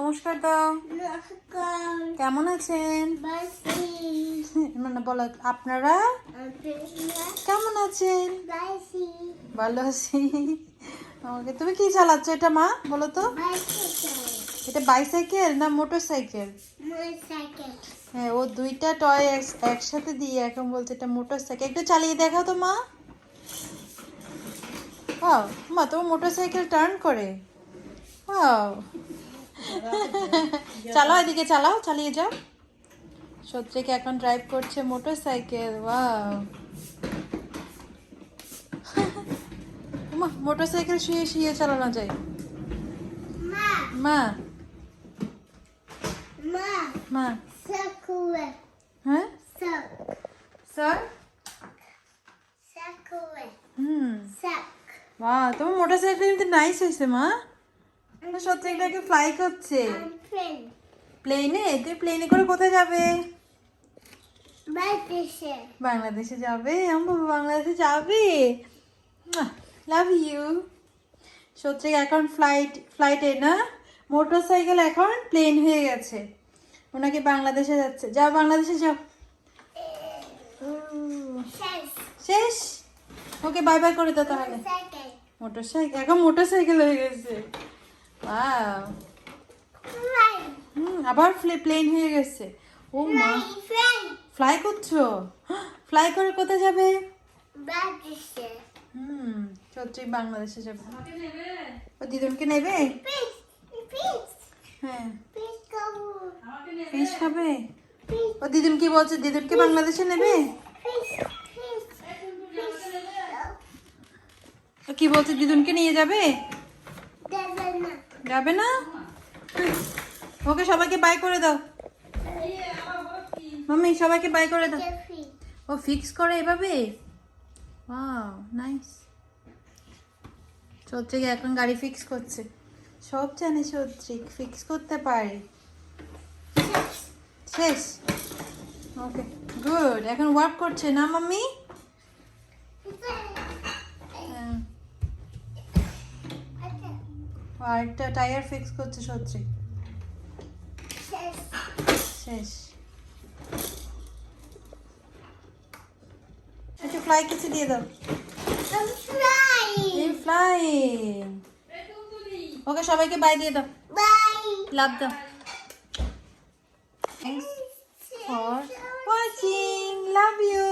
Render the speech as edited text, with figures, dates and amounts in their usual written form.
নমস্কার দাও। কেমন আছেন? মানে বলো আপনারা কেমন আছেন? ভালো আছি। ওকে, তুমি কি চালাচ্ছ এটা মা বলো তো? এটা বাইসাইকেল না মোটর সাইকেল? হ্যাঁ, ও দুইটা টয় একসাথে দিয়ে এখন বলছে এটা মোটর সাইকেল। একটু চালিয়ে দেখাও তো মা। ও মা, তো মোটর সাইকেল টার্ন করে। ও চালাও, এদিকে চালাও, চালিয়ে যাও। সৌত্রিক এখন ড্রাইভ করছে motor cycle. Wow, motor cycle শুয়ে শুয়ে চালানো যায়। মা মা হ্যাঁ স্যার বাহ, তোমার মোটর সাইকেল কিন্তু নাইস হয়েছে মা। সৌত্রিকটাকে ফ্লাই করছে প্লেনে। তুই প্লেনে করে কোথায় যাবে? বাংলাদেশে যাবে। আমার বাংলাদেশে যাবে। Love you. সৌত্রিক এখন ফ্লাইটে না, মোটর সাইকেল এখন প্লেন হয়ে গেছে। ওনাকে বাংলাদেশে যাচ্ছে। যাও বাংলাদেশে যাও। শেষ। ওকে বাই বাই করে দাও তাহলে। মোটর সাইকেল এখন মোটর সাইকেল হয়ে গেছে। ওয়াও, আবার প্লেন হয়ে গেছে। ও মা, ফ্লাই করছো? ফ্লাই করে কোথায় যাবে? সৌত্রিক বাংলাদেশে যাবে। ও দিদুনকে নেবে? হ্যাঁ, ফিশ খাবে। ও দিদুন কি বলছে, দিদুনকে বাংলাদেশে নেবে? ও কি বলছে, দিদুনকে নিয়ে যাবে? যাবে না? ওকে সবাইকে বাই করে দাও। মাম্মি সবাইকে বাই করে দাও। ও ফিক্স করে এভাবে। Wow nice. সৌত্রিক এখন গাড়ি ফিক্স করছে। সব জানে সৌত্রিক, ফিক্স করতে পারে। শেষ। Okay good. এখন ওয়ার্ক করছে না মাম্মি? আরেকটা টায়ার ফিক্স করছে সৌত্রিক। শেষ। একটু ফ্লাই কিছু দিয়ে দাও। ফ্লাইং। ওকে সবাইকে বাই দিয়ে দাও। লাভ দাও। Thanks for watching. Love you.